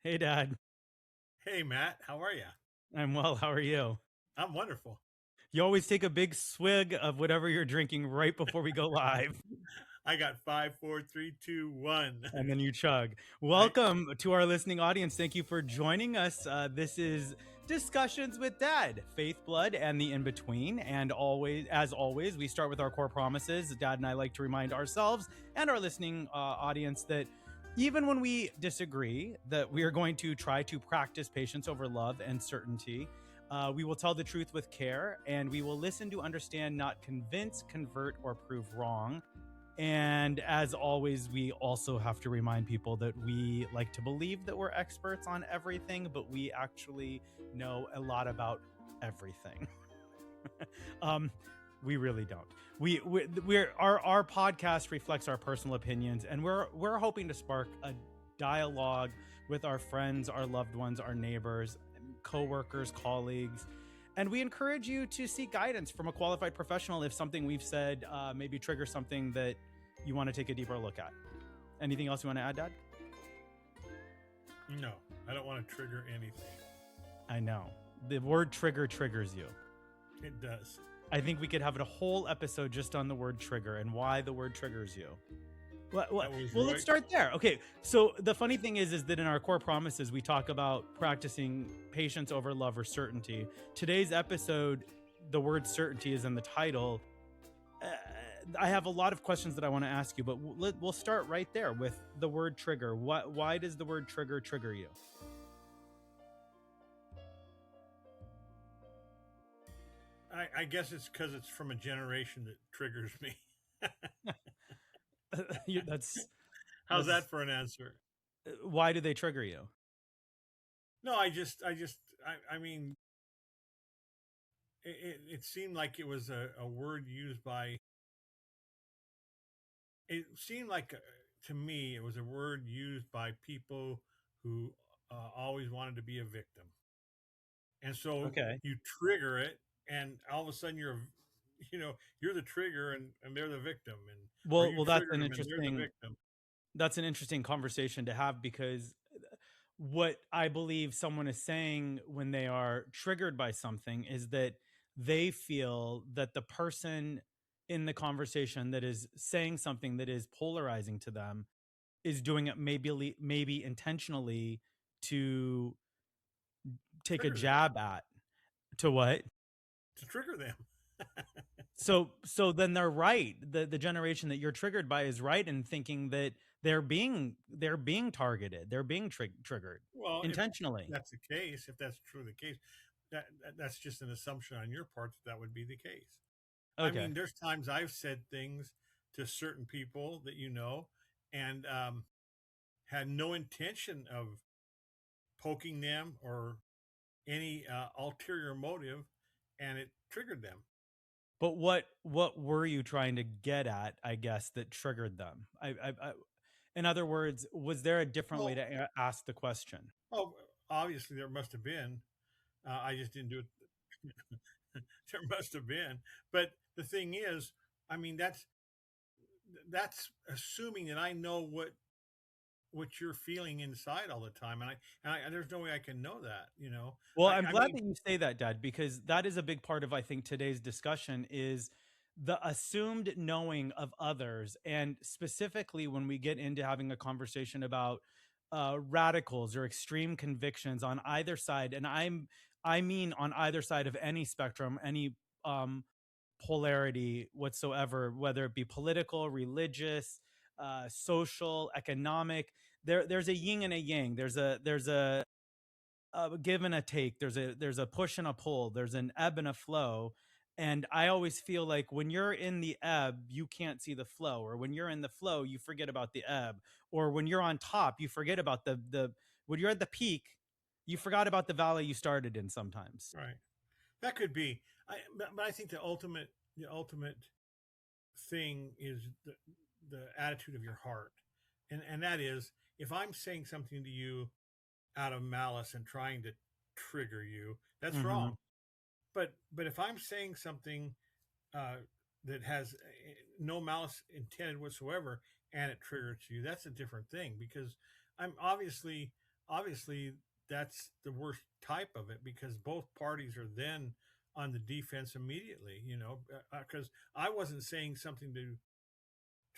Hey, Dad. Hey, Matt, how are you? I'm well. How are you? I'm wonderful. You always take a big swig of whatever you're drinking right before we go live, I got five, four, three, two, one. and then you chug. I Welcome to our listening audience. Thank you for joining us. This is Discussions with Dad, Faith, Blood, and the in between. And always, as always, we start with our core promises. Dad and I like to remind ourselves and our listening audience that even when we disagree, that we are going to try to practice patience over love and certainty. We will tell the truth with care, and we will listen to understand, not convince, convert, or prove wrong. And as always, we also have to remind people that we like to believe that we're experts on everything, but we actually know a lot about everything. um, we really don't. We're our podcast reflects our personal opinions, and we're hoping to spark a dialogue with our friends, our loved ones, our neighbors, coworkers, colleagues. And we encourage you to seek guidance from a qualified professional if something we've said maybe triggers something that you want to take a deeper look at. Anything else you want to add, Dad? No, I don't want to trigger anything. I know. The word trigger triggers you. It does. I think we could have a whole episode just on the word trigger and why the word triggers you. Well, let's start there. Okay, so the funny thing is that in our core promises, we talk about practicing patience over love or certainty. Today's episode, the word certainty is in the title. I have a lot of questions that I want to ask you, but we'll start right there with the word trigger. Why does the word trigger you? I guess it's because it's from a generation that triggers me. that's How's that's that for an answer? why do they trigger you? No, I mean, it seemed like it was a word used by, it seemed like, to me, it was a word used by people who always wanted to be a victim. And so Okay. you trigger it, and all of a sudden you're the trigger, and they're the victim, and or you Well, triggered them and they're the victim. that's an interesting conversation to have because what I believe someone is saying when they are triggered by something is that they feel that the person in the conversation that is saying something that is polarizing to them is doing it maybe intentionally to take a Trigger them. jab at to what. To trigger them. So then they're right. The generation that you're triggered by is right in thinking that they're being targeted. They're being triggered Well, if intentionally. that's the case, if that's true the case, that's just an assumption on your part that that would be the case. I Okay. mean, there's times I've said things to certain people that and had no intention of poking them or any ulterior motive, and it triggered them. But what were you trying to get at, I guess, that triggered them? In other words, was there a different way Well, to ask the question? oh, obviously there must have been. I just didn't do it. There must have been. But the thing is, I mean, that's assuming that I know what you're feeling inside all the time, and there's no way I can know that. Well, I'm I glad mean, that you say that, Dad, because that is a big part of I think today's discussion is the assumed knowing of others, and specifically when we get into having a conversation about radicals or extreme convictions on either side, and I mean on either side of any spectrum, any um, polarity whatsoever, whether it be political, religious, social, economic. There's a yin and a yang. There's a give and a take. There's a push and a pull. There's an ebb and a flow. And I always feel like when you're in the ebb, you can't see the flow, or when you're in the flow, you forget about the ebb, or when you're on top, you forget about the when you're at the peak, you forgot about the valley you started in sometimes. right? That could be. But I think the ultimate thing is the attitude of your heart, and that is, if I'm saying something to you out of malice and trying to trigger you, that's Hmm. wrong. But if I'm saying something uh, that has no malice intended whatsoever, and it triggers you, that's a different thing, because I'm obviously obviously that's the worst type of it because both parties are then on the defense immediately, because I wasn't saying something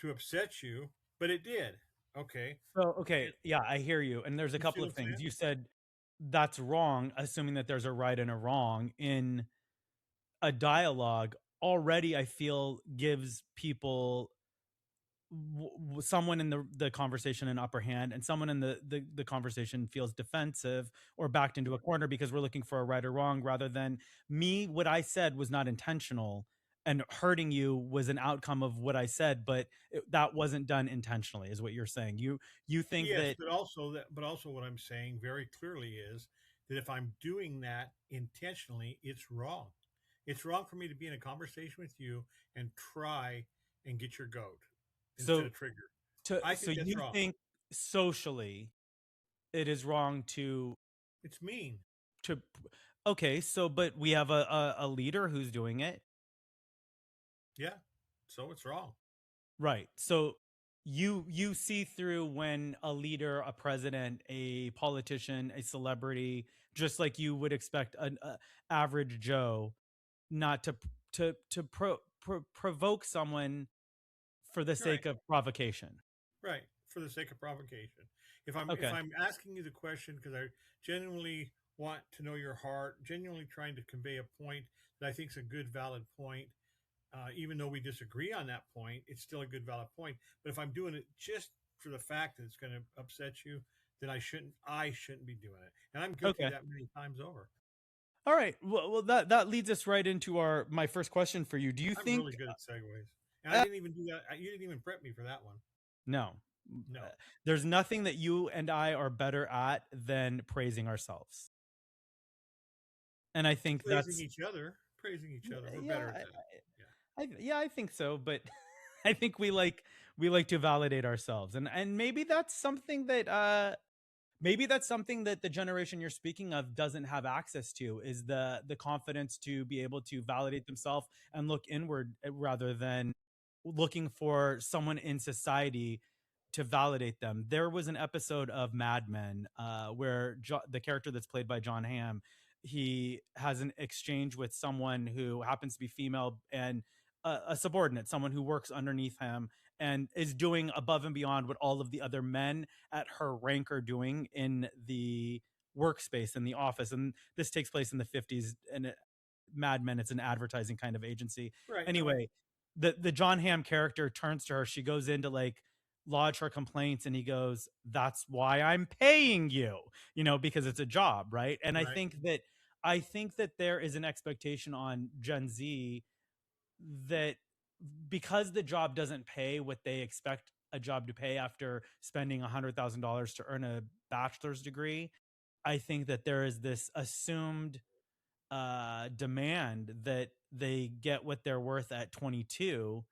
to upset you, but it did. Okay. So, okay, yeah, I hear you. And there's a You see couple what of I'm things. saying? You said that's wrong, assuming that there's a right and a wrong in a dialogue already, I feel gives people someone in the conversation an upper hand, and someone in the conversation feels defensive or backed into a corner because we're looking for a right or wrong rather than me. What I said was not intentional, and hurting you was an outcome of what I said, but that wasn't done intentionally, is what you're saying. You think Yes, that. but also what I'm saying very clearly is that if I'm doing that intentionally, it's wrong. It's wrong for me to be in a conversation with you and try and get your goat instead So of trigger. to I so think that's you wrong. think socially it is wrong It's mean. to okay, so but we have a leader who's doing it. Yeah. So it's wrong. Right. So you see through when a leader, a president, a politician, a celebrity, just like you would expect an average Joe, not to provoke someone for the Right. sake of provocation. Right. For the sake of provocation. If Okay. I'm asking you the question because I genuinely want to know your heart, genuinely trying to convey a point that I think is a good valid point, even though we disagree on that point, it's still a good valid point. But if I'm doing it just for the fact that it's going to upset you, then I shouldn't be doing it. And I'm guilty of Okay. that many times over. All right. Well, that leads us right into our my first question for you. Do you I'm really think good at segues. And I uh, didn't even do that. You didn't even prep me for that one. no. Uh, No. There's nothing that you and I are better at than praising ourselves. And I think Praising that's each other. Praising each other. We're yeah, better at that. Yeah. yeah, I think so, but I think we like to validate ourselves. And maybe that's something that maybe that's something that the generation you're speaking of doesn't have access to, is the confidence to be able to validate themselves and look inward rather than looking for someone in society to validate them. There was an episode of Mad Men where the character that's played by John Hamm, he has an exchange with someone who happens to be female and a subordinate, someone who works underneath him and is doing above and beyond what all of the other men at her rank are doing in the workspace in the office. And this takes place in the 50s, and Mad Men, it's an advertising kind of agency. Right. No, Anyway, the John Hamm character turns to her. She goes in to like lodge her complaints, and he goes, "That's why I'm paying you," because it's a job, right? And right. I think that there is an expectation on Gen Z that because the job doesn't pay what they expect a job to pay after spending $100,000 to earn a bachelor's degree, I think that there is this assumed demand that they get what they're worth at 22.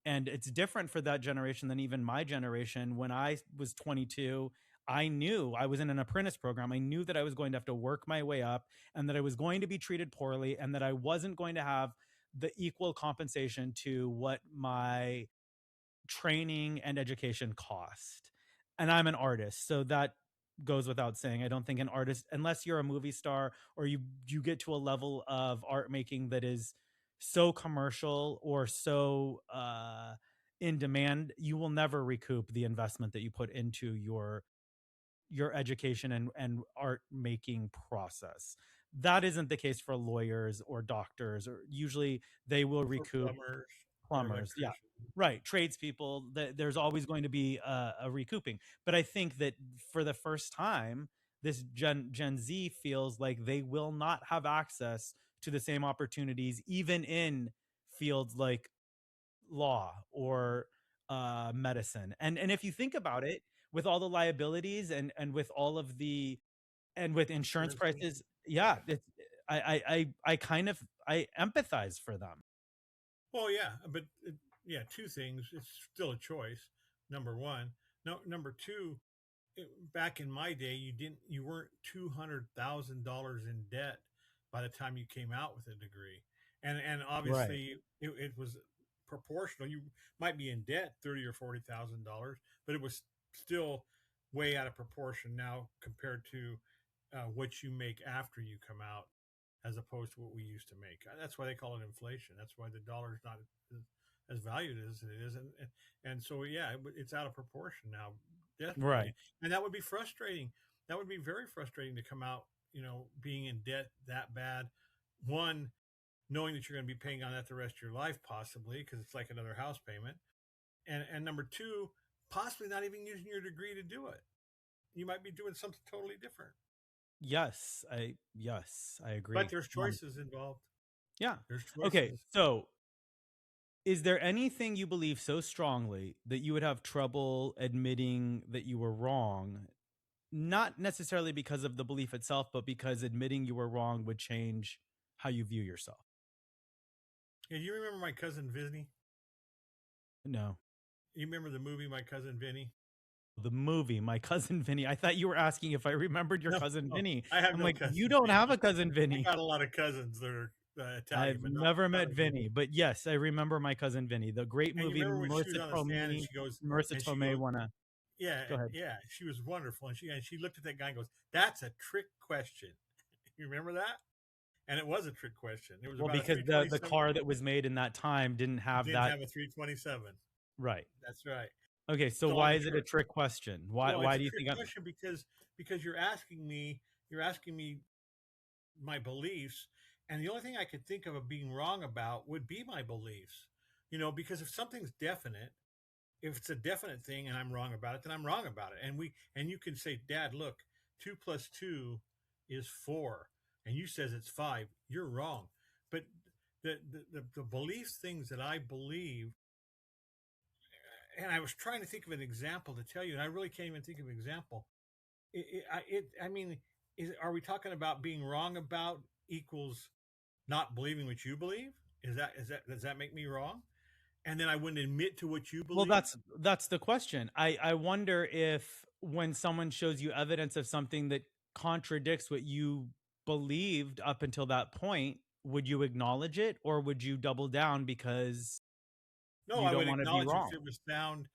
And it's different for that generation than even my generation. When I was 22, I knew I was in an apprentice program. I knew that I was going to have to work my way up and that I was going to be treated poorly and that I wasn't going to have the equal compensation to what my training and education cost. And I'm an artist, so that goes without saying. I don't think an artist, unless you're a movie star or you get to a level of art making that is so commercial or so in demand, you will never recoup the investment that you put into your education and art making process. That isn't the case for lawyers or doctors, or usually they will For recoup. plumbers or Plumbers, yeah, electricians. right. Tradespeople, there's always going to be a recouping. But I think that for the first time, this Gen Z feels like they will not have access to the same opportunities, even in fields like law or medicine. And if you think about it, with all the liabilities and with all of the and with insurance Insurances. prices, yeah, Yeah. it's I kind of I empathize for them. Well, yeah, but yeah, two things. It's still a choice. Number one. No, number two. Back in my day, you weren't $200,000 in debt by the time you came out with a degree, and Right. obviously it was proportional. You might be in debt $30 or $40,000, but it was still way out of proportion now compared to what you make after you come out, as opposed to what we used to make. That's why they call it inflation. That's why the dollar is not as valued as it is, and so yeah, it's out of proportion now, definitely, Right. and that would be frustrating. That would be very frustrating to come out, being in debt that bad. One, knowing that you're going to be paying on that the rest of your life, possibly because it's like another house payment, and number two, possibly not even using your degree to do it. You might be doing something totally different. Yes, I But agree. there's choices involved. Yeah. There's Okay, choices. so is there anything you believe so strongly that you would have trouble admitting that you were wrong? Not necessarily because of the belief itself, but because admitting you were wrong would change how you view yourself. Yeah, you remember my cousin Vinny? No. You remember the movie My Cousin Vinny? The movie, My Cousin Vinny. I thought you were asking if I remembered your No, cousin no, Vinny. I have I'm no like, you cousin don't have Vinny. a cousin I Vinny. got a lot of cousins that are Italian, I've but never not met a Vinny, Vinny. but yes, I remember My Cousin Vinny. The great And you movie remember when she was Marissa on the stand and Tomei. she goes, Marissa and she Tomei goes, wanna yeah, go ahead. yeah, she was wonderful, and she looked at that guy and goes, "That's a trick question." You remember that? And it was a trick question. It was Well, about a because the 327. car that was made in that time didn't have Didn't that have a 327. right. That's right. Okay, so So I'm why is it a sure. trick question? Why Well, it's why a do you trick think I'm question because you're asking me my beliefs, and the only thing I could think of being wrong about would be my beliefs. Because if something's definite, if it's a definite thing and I'm wrong about it, then I'm wrong about it. And you can say, Dad, look, 2 plus 2 is 4, and you says it's 5. You're wrong. But the beliefs things that I believe, and I was trying to think of an example to tell you, and I really can't even think of an example. I mean, are we talking about being wrong about equals not believing what you believe? Is that does that make me wrong? And then I wouldn't admit to what you well, believe? that's the question. I wonder if when someone shows you evidence of something that contradicts what you believed up until that point, would you acknowledge it or would you double down because No, you I don't would want to be acknowledge it if wrong? it was sound,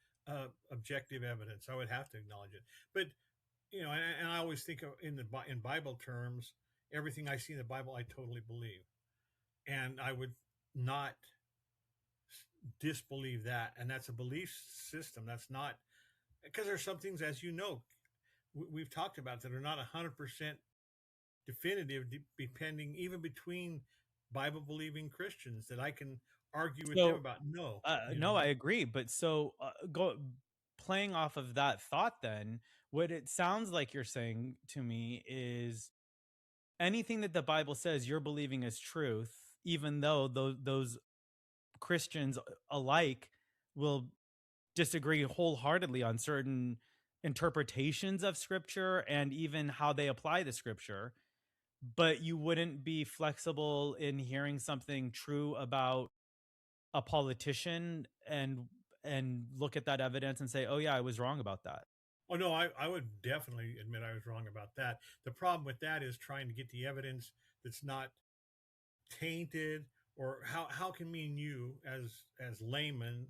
objective evidence. I would have to acknowledge it. But and I always think of in Bible terms, everything I see in the Bible, I totally believe, and I would not disbelieve that. And that's a belief system. That's not because there's some things, as you know, we've talked about that are not 100% definitive, depending even between Bible believing Christians that I can argue with them So about. No, no, I agree. But so go playing off of that thought, then what it sounds like you're saying to me is anything that the Bible says you're believing is truth, even though those Christians alike will disagree wholeheartedly on certain interpretations of scripture and even how they apply the scripture, but you wouldn't be flexible in hearing something true about a politician and look at that evidence and say, "Oh yeah, I was wrong about that." Oh no, I would definitely admit I was wrong about that. The problem with that is trying to get the evidence that's not tainted, or how can me and you as laymen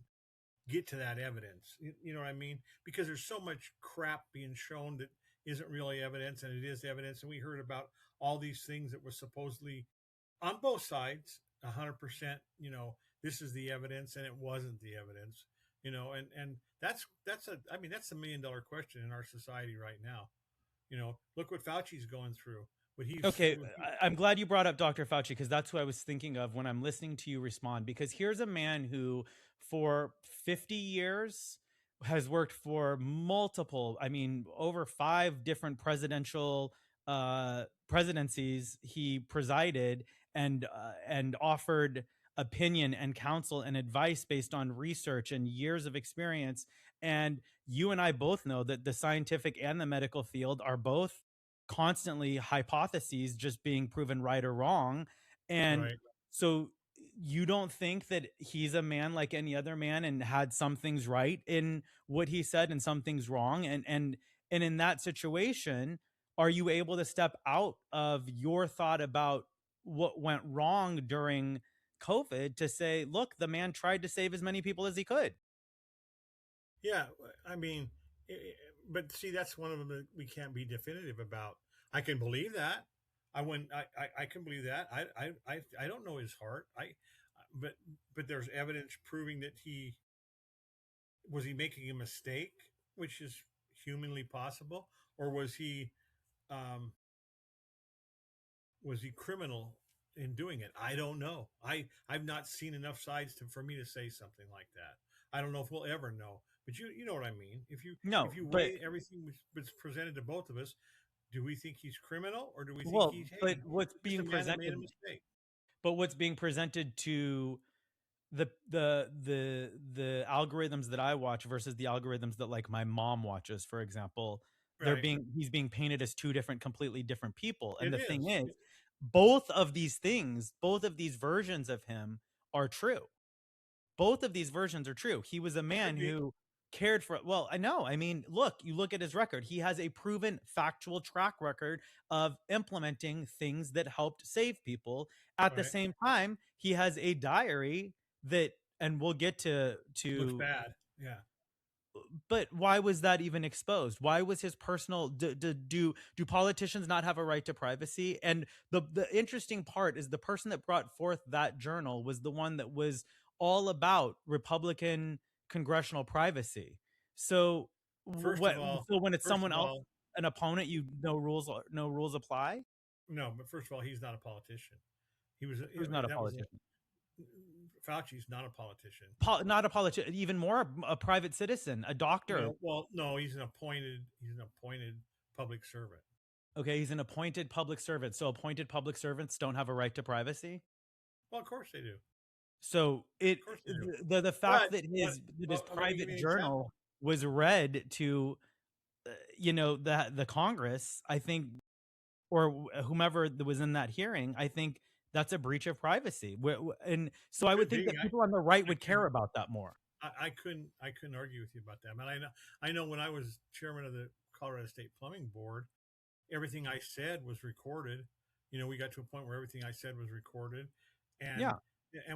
get to that evidence? You know what I mean? Because there's so much crap being shown that isn't really evidence, and it is evidence. And we heard about all these things that were supposedly on both sides, 100%. This is the evidence, and it wasn't the evidence. And that's that's a $1 million question in our society right now. Look what Fauci's going through. What he's Okay, what he, I'm glad you brought up Dr. Fauci because that's who I was thinking of when I'm listening to you respond. Because here's a man who, for 50 years, has worked for multiple, I mean, over 5 different presidencies. He presided and offered opinion and counsel and advice based on research and years of experience. And you and I both know that the scientific and the medical field are both constantly hypotheses just being proven right or wrong. And right. so you don't think that he's a man like any other man and had some things right in what he said and some things wrong, and in that situation, are you able to step out of your thought about what went wrong during COVID to say, look, the man tried to save as many people as he could? Yeah, I mean, but see, that's one of them that we can't be definitive about. I can believe that. I can believe that. I don't know his heart. But but there's evidence proving that he making a mistake, which is humanly possible, or um, was he criminal in doing it? I don't know. I've not seen enough sides for me to say something like that. I don't know if we'll ever know, but you know what I mean. If No, you but weigh everything was presented to both of us, do we think he's criminal, or do we think well, he's, hey, but what's just a being man that made a presented, mistake? to the algorithms that I watch versus the algorithms that like my mom watches, for example, Right? he's being painted as two different, completely different people. And It the thing is. is, both of these things, both of these versions of him are true. Both of these versions are true. He was a man Could be. who cared for, well, I know. I mean, look, you look at his record. He has a proven factual track record of implementing things that helped save people. At the Right? same time, he has a diary that, and we'll get Looks to bad. Yeah. but why was that even exposed? Why was his personal, do politicians not have a right to privacy? And the interesting part is the person that brought forth that journal was the one that was all about Republican congressional privacy. So First what, of all, so when it's first someone of else, all, an opponent, no rules apply? no. But first of all, he's not a politician. He was. Who's not a That was politician? Fauci's not a politician. Not a politician, even more a private citizen, a doctor. Well, no, he's an appointed. He's an appointed public servant. Okay, he's an appointed public servant. So appointed public servants don't have a right to privacy. Well, of course they do. So Of course they do. the fact But that his let me give private you an journal example. was read to the Congress, I think, or whomever that was in that hearing, I think that's a breach of privacy. And so I would Could think be. that people on the right I would can. care about that more. I couldn't argue with you about that. But I know when I was chairman of the Colorado State Plumbing Board, everything I said was recorded. We got to a point where everything I said was recorded, and Yeah.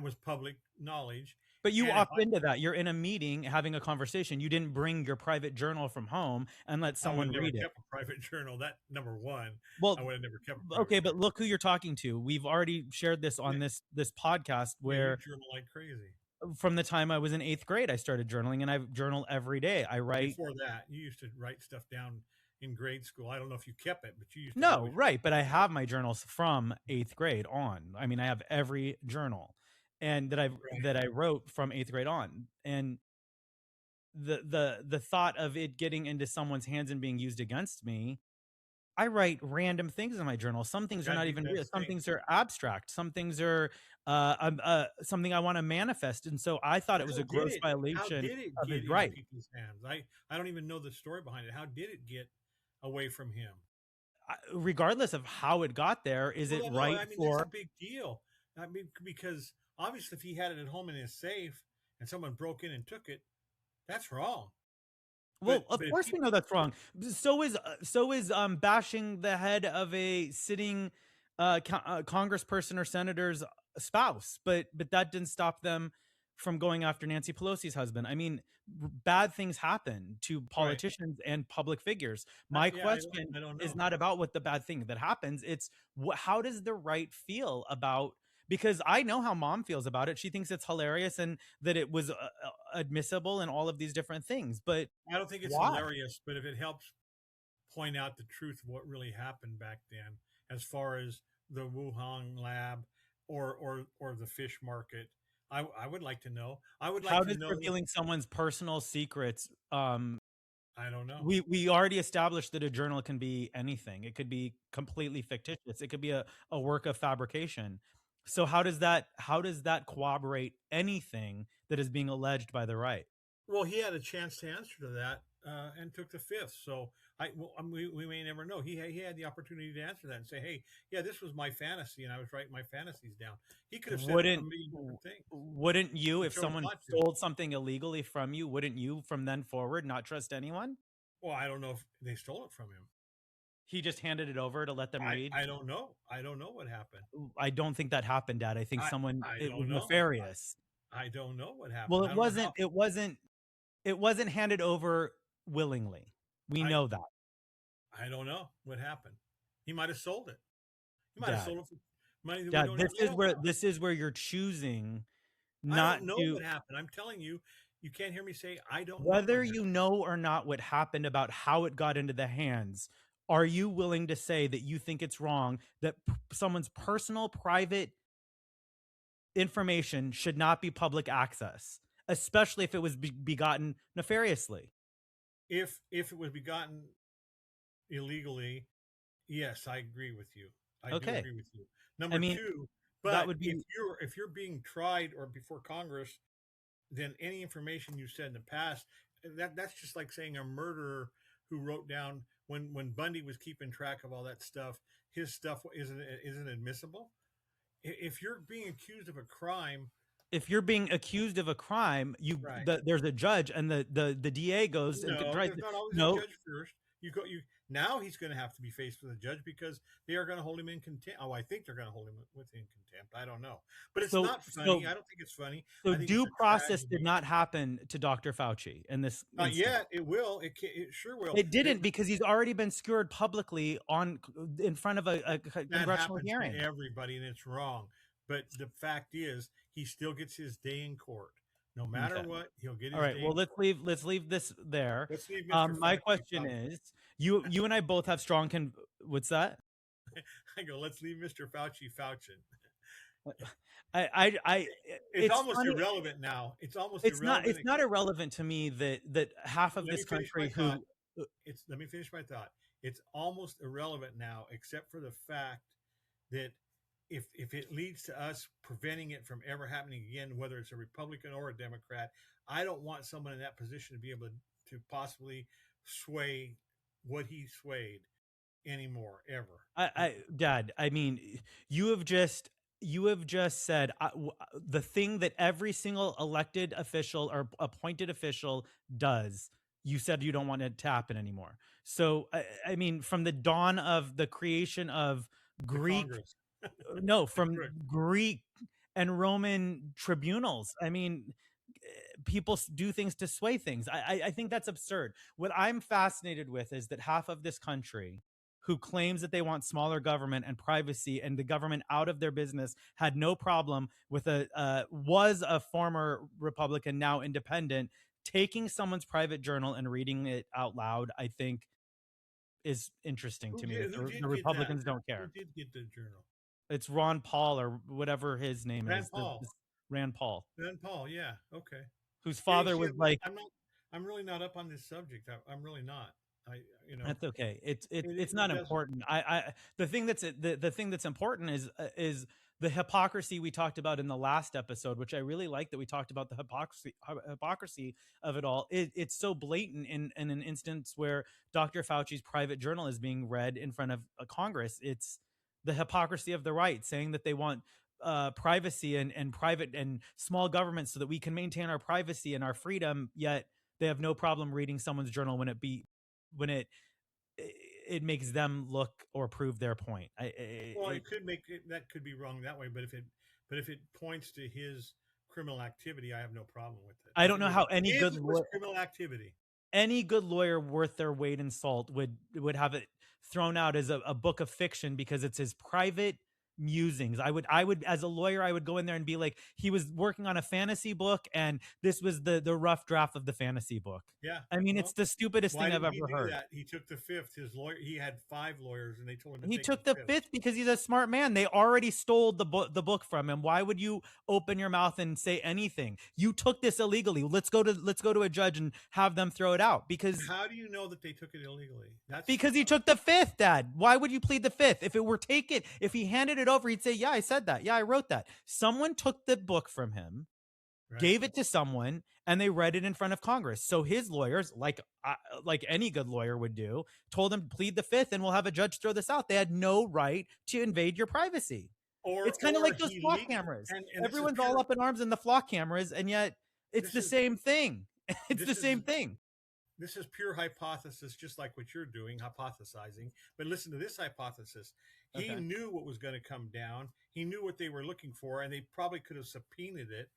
was public knowledge. But you And if opt into that. You're in a meeting having a conversation. You didn't bring your private journal from home and let I would someone have never read it. kept a private journal, that number one, I Well, would have never kept a private okay, but journal. look who you're talking to. We've already shared this Yeah, on this podcast yeah, you where journal like crazy. from the time I was in 8th grade I started journaling, and I journal every day. I write. Before that, you used to write stuff down in grade school. I don't know if you kept it, but you used to No, always write right, but I have my journals from 8th grade on. I mean, I have every journal and right. that I wrote from 8th grade on. And the thought of it getting into someone's hands and being used against me, I write random things in my journal. Some things are That'd not be even that real. Some stinks. things are abstract. Some things are something I want to manifest. And so I thought it was How a did gross it? How violation did it of his get into right. people's hands? I don't even know the story behind it. How did it get away from him? Regardless of how it got there, is it Well, no, right I mean that's a for, big deal. I mean, because obviously, if he had it at home in his safe and someone broke in and took it, that's wrong. well, of But if course we know that's wrong. So is bashing the head of a sitting congressperson or senator's spouse, but that didn't stop them from going after Nancy Pelosi's husband. I mean, bad things happen to right, politicians and public figures. My yeah, question I don't is know. not about what the bad thing that happens. It's how does the right feel about, because I know how mom feels about it. She thinks it's hilarious and that it was admissible and all of these different things. But I don't think it's why? hilarious, but if it helps point out the truth of what really happened back then, as far as the Wuhan lab or the fish market, I would like to know. I would like How to does know that. revealing someone's personal secrets, I don't know. we already established that a journal can be anything. It could be completely fictitious. It could be a work of fabrication. So how does that corroborate anything that is being alleged by the right? Well, he had a chance to answer to that and took the fifth. So we may never know. He had the opportunity to answer that and say, "Hey, yeah, this was my fantasy, and I was writing my fantasies down." He could have said a Wouldn't million different things. wouldn't you, He if chose someone not to. stole something illegally from you, wouldn't you from then forward not trust anyone? Well, I don't know if they stole it from him. He just handed it over to let them read. I don't know. I don't know what happened. I don't think that happened, Dad. I think someone, I it was don't know. nefarious. I don't know what Well, happened. I don't know how. it wasn't handed over willingly. We I know that, I don't know what happened. He might have sold it. He might have Dad. sold it for money that we Dad, don't know. I don't know. this is where you're choosing I not don't know to, what happened. I'm telling you, you can't hear me say I don't know what whether happened. you know or not what happened about how it got into the hands. Are you willing to say that you think it's wrong that someone's personal, private information should not be public access, especially if it was begotten nefariously? If it was begotten illegally, yes, I agree with you. I do Okay. agree with you. I Number mean, two, that but would be if you're being tried or before Congress, then any information you said in the past, that's just like saying a murderer who wrote down when Bundy was keeping track of all that stuff, his stuff isn't admissible. If you're being accused of a crime, if you're being accused of a crime, right? there's a judge and the DA goes and No, tries there's to, not always a no. judge first. You now he's going to have to be faced with a judge because they are going to hold him in contempt. Oh, I think they're going to hold him within contempt. I don't know, but it's So not funny. I don't think it's funny. I think it's due a process did tragedy. not happen to Dr. Fauci in this Not instance. yet. It will. It sure will. It didn't, because he's already been skewered publicly on in front of a That congressional happens to hearing. everybody, and it's wrong. But the fact is, he still gets his day in court. No matter Okay. what, he'll get All his right. day Well, in court. let's leave this there. Let's leave Mr. My Fauci question out. is, you and I both have strong what's that? I go. Let's leave Mr. Fauci Fauci. I It's it's almost funny. irrelevant now. It's almost irrelevant. It's not irrelevant to me that half of Let me this finish my country thought. who Let me finish my thought. It's almost irrelevant now, except for the fact that if it leads to us preventing it from ever happening again, whether it's a Republican or a Democrat, I don't want someone in that position to be able to possibly sway what he swayed anymore ever. Dad, I mean, you have just said the thing that every single elected official or appointed official does. You said you don't want it to happen anymore. So I mean, from the dawn of the creation of The Greek, Congress, no, the from correct. Greek and Roman tribunals. I mean, people do things to sway things. I think that's absurd. What I'm fascinated with is that half of this country who claims that they want smaller government and privacy and the government out of their business had no problem with was a former Republican, now independent, taking someone's private journal and reading it out loud. I think is interesting to me that Who the did get that? Republicans don't Who care. did get the journal? It's Ron Paul or whatever his name Rand is, Paul. Rand Paul, Rand Paul. Yeah. Okay. whose Yeah. You father see, was like, I'm not. I'm really not up on this subject. I'm really not. I. that's okay. It's It not doesn't. important. The thing that's the thing that's important is the hypocrisy we talked about in the last episode, which I really like that we talked about the hypocrisy of it all. It's so blatant in an instance where Dr. Fauci's private journal is being read in front of a Congress. It's the hypocrisy of the right saying that they want privacy and private and small government so that we can maintain our privacy and our freedom, yet they have no problem reading someone's journal when it makes them look or prove their point. Well, it could make it, that could be wrong that way, but if it points to his criminal activity, I have no problem with it. I If don't it know was how if it was criminal activity, any good lawyer worth their weight in salt would have it thrown out as a book of fiction because it's his private musings. I would as a lawyer I would go in there and be like, he was working on a fantasy book and this was the rough draft of the fantasy book. yeah. I mean, it's Well, the stupidest why thing I've didn't he ever do heard. that? He took the fifth. His lawyer, he had five lawyers, and they told him to He take the took the fifth. fifth because he's a smart man. They already stole the book from him. Why would you open your mouth and say anything? You took this illegally. Let's go to a judge and have them throw it out because How do you know that they took it illegally? That's he took the fifth, Dad. Why would you plead the fifth? If it were taken, if he handed it over, he'd say, "Yeah, I said that. Yeah, I wrote that." Someone took the book from him, right. gave it to someone, and they read it in front of Congress. So his lawyers, like any good lawyer would do, told him plead the fifth, and we'll have a judge throw this out. They had no right to invade your privacy. It's kind of Or like those he flock leaked, cameras. and this is Everyone's all pure. up in arms in the flock cameras, and yet it's This the is same thing. It's the this is same thing. this is pure hypothesis, just like what you're doing, hypothesizing. But listen to this hypothesis. He Okay. knew what was going to come down. He knew what they were looking for, and they probably could have subpoenaed it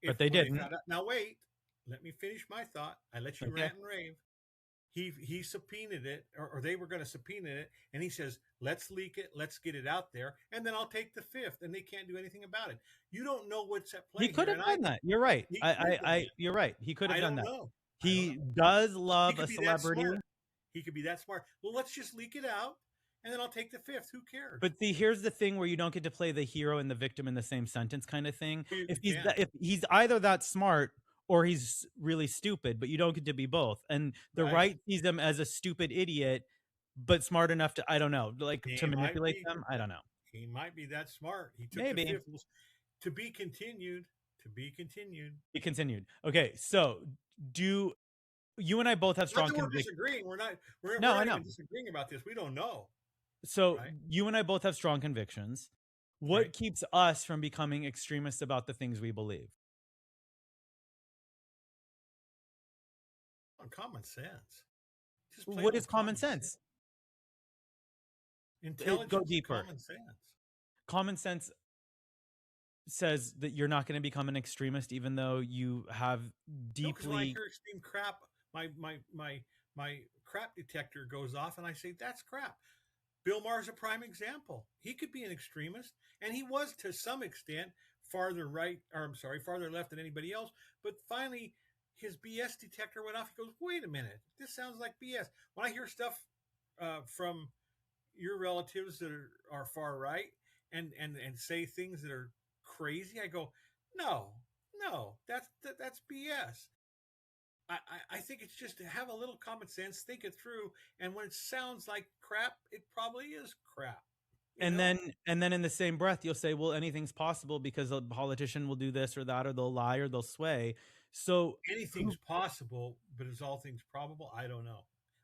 if But they when they didn't. found out. Now wait, let me finish my thought. I let you Okay. rant and rave. he subpoenaed it, or they were going to subpoena it, and he says, let's leak it, let's get it out there, and then I'll take the fifth, and they can't do anything about it. You don't know what's at He play could here, have and I done that. You're right. he could have done that. You're right. He could have I done don't that. know. I don't He know. does He love a could be that celebrity. smart. He could be that smart. Well, let's just leak it out, and then I'll take the fifth. Who cares? But see, here's the thing where you don't get to play the hero and the victim in the same sentence kind of thing. You can't. If he's either that smart or he's really stupid, but you don't get to be both. And the Right. right sees him as a stupid idiot, but smart enough to, I don't know, like He to might manipulate be. them. I don't know. He might be that smart. He took the Maybe. fifth. To be continued. To be continued. He continued. Okay, so do you and I both have Not strong that we're convictions? disagreeing. We're No, I not know. even disagreeing about this. We don't know, So right? you and I both have strong convictions. Right. What keeps us from becoming extremists about the things we believe? On common sense. Just plain What is old common common sense. sense? Go Intelligence and deeper. common sense. Common sense says that you're not going to become an extremist even though you have No, because when I deeply. hear extreme crap, my crap detector goes off, and I say that's crap. Bill Maher's a prime example. He could be an extremist, and he was to some extent farther right, or I'm sorry, farther left than anybody else. But finally, his BS detector went off. He goes, "Wait a minute, this sounds like BS." When I hear stuff from your relatives that are far right and say things that are crazy, I go, "No, no, that's BS." I think it's just to have a little common sense, think it through, and when it sounds like crap, it probably is crap. You And know, then in the same breath you'll say, well, anything's possible because a politician will do this or that, or they'll lie or they'll sway. So anything's who possible, but is all things probable? I don't know.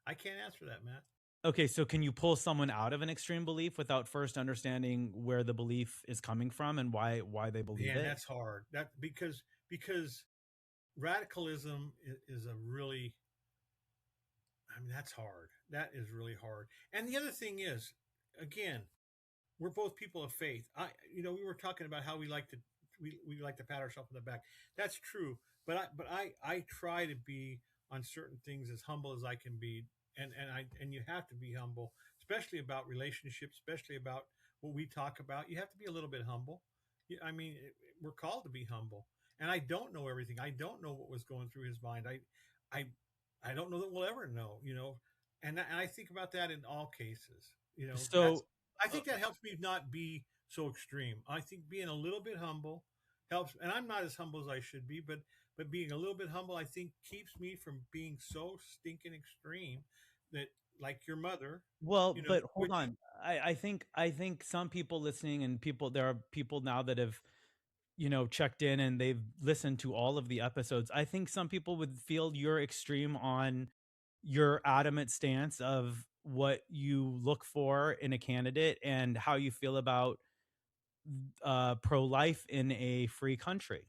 I can't answer that, Matt. Okay, so can you pull someone out of an extreme belief without first understanding where the belief is coming from and why they believe Man, it? that's hard. That because radicalism is a really, I mean, that's hard. That is really hard. And the other thing is, again, we're both people of faith. We were talking about how we like to pat ourselves on the back. That's true, but I try to be on certain things as humble as I can be, and you have to be humble, especially about relationships, especially about what we talk about. You have to be a little bit humble. I mean, we're called to be humble, and I don't know everything. I don't know what was going through his mind. I, I don't know that we'll ever know. And I think about that in all cases. That's So I uh, think that helps me not be so extreme. I think being a little bit humble helps, and I'm not as humble as I should be, but being a little bit humble, I think, keeps me from being so stinking extreme that, like your mother, well, but hold which on. I think some people listening and people there are people now that have checked in and they've listened to all of the episodes. I think some people would feel you're extreme on your adamant stance of what you look for in a candidate and how you feel about pro life in a free country.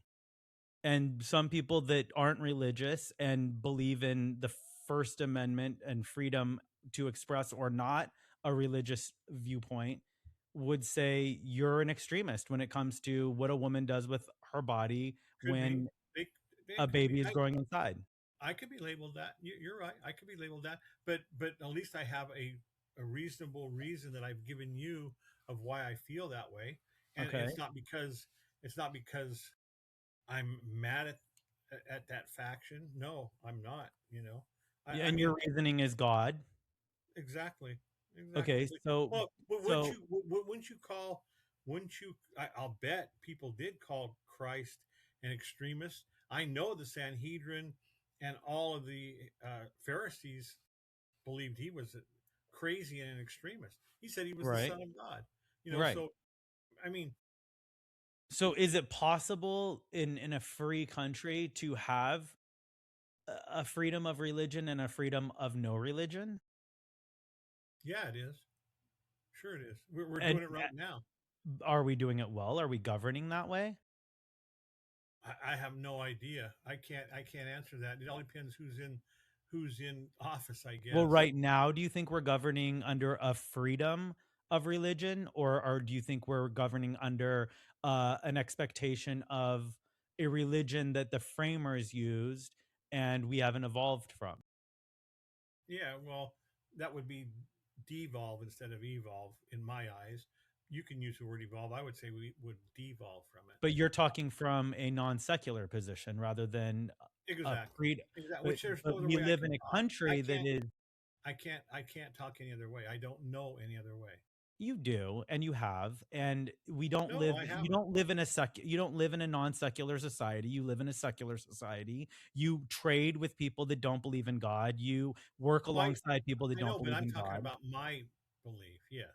And some people that aren't religious and believe in the First Amendment and freedom to express or not a religious viewpoint would say you're an extremist when it comes to what a woman does with her body could be, when they, they a could be. baby is growing inside. I could be labeled that. You're right. I could be labeled that, but at least I have a reasonable reason that I've given you of why I feel that way, and Okay. it's not because I'm mad at that faction. No, I'm not. Yeah, I and mean, your reasoning is God. exactly, exactly. Okay, Well, so wouldn't you call? Wouldn't you? I'll bet people did call Christ an extremist. I know the Sanhedrin and all of the Pharisees believed he was crazy and an extremist. He said he was the right, Son of God. right. So I mean, So is it possible in a free country to have a freedom of religion and a freedom of no religion? yeah, it is. Sure, it is. We're And doing it right now. are we doing it well? Are we governing that way? I have no idea. I can't answer that. It all depends who's in office, I Well, guess. right now, do you think we're governing under a freedom of religion, or do you think we're governing under an expectation of a religion that the framers used and we haven't evolved from? Yeah, well, that would be devolve instead of evolve in my eyes. You can use the word evolve. I would say we would devolve from it. But you're talking from a non-secular position rather than a Exactly. freedom. Exactly. But Which there's but no other we way I live can in a talk. country that is. I can't talk any other way. I don't know any other way. You do, and you have, and No, I you haven't. don't live in a you don't live in a non-secular society. You live in a secular society. You trade with people that don't believe in God. You work My alongside people that I don't know, but believe I'm in talking God. about my belief. Yes.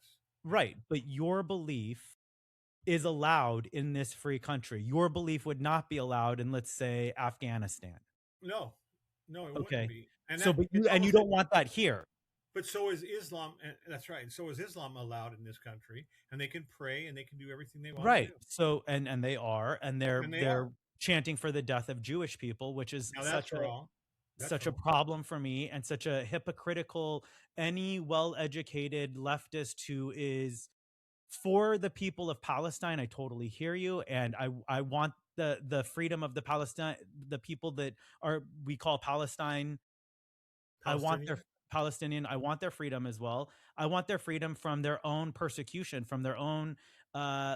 Yeah. Right, but your belief is allowed in this free country. Your belief would not be allowed in, let's say, Afghanistan. No. No, it wouldn't Okay. be. And So that but it's you almost like don't want that here. but so is Islam, and that's right. So is Islam allowed in this country, and they can pray and they can do everything they want to Right. do, So and they are, and and they they're are. chanting for the death of Jewish people, which is Now that's wrong. That's such a wrong. problem for me and such a hypocritical. Any well-educated leftist who is for the people of Palestine, I totally hear you, and I want the freedom of the Palestine, the people that are we call Palestine. I want their Palestinian. Palestinian. I want their freedom as well. I want their freedom from their own persecution, from their own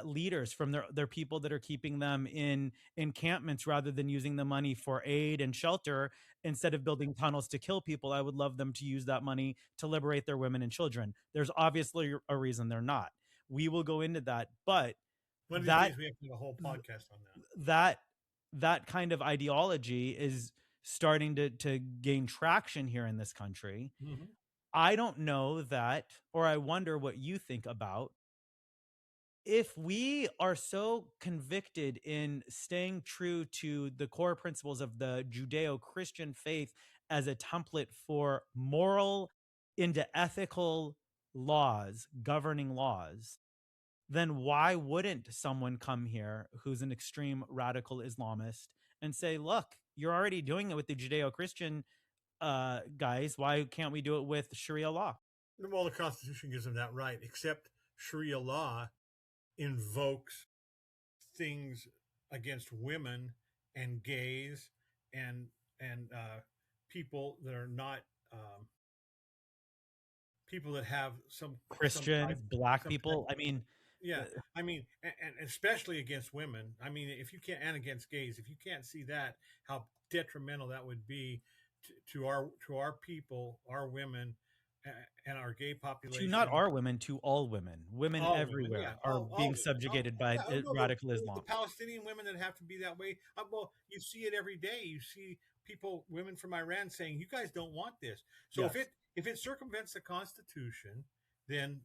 leaders, from their people that are keeping them in encampments rather than using the money for aid and shelter. Instead of building tunnels to kill people, I would love them to use that money to liberate their women and children. There's obviously a reason they're not. We will go into that, but One of these that days we have to do a whole podcast on that. that that kind of ideology is starting to gain traction here in this country. Hmm. I don't know that, or I wonder what you think about if we are so convicted in staying true to the core principles of the Judeo Christian faith as a template for moral into ethical laws, governing laws, then why wouldn't someone come here who's an extreme radical Islamist and say, look, you're already doing it with the Judeo Christian guys. Why can't we do it with Sharia law? Well, the Constitution gives them that right, except Sharia law invokes things against women and gays and and people that are not people that have some Christians, type black some type people. I mean, yeah. uh, I mean, and especially against women. I mean, if you can't, and against gays, if you can't see that, how detrimental that would be to our people, our women, and our gay to not population. our women, to all women. Women All women, yeah, everywhere are all being women. Oh, subjugated by yeah, oh, no, radical the Islam. Palestinian women that have to be that way. Well, you see it every day. You see people, women from Iran, saying, "You guys don't want this." So Yes. if it circumvents the Constitution, then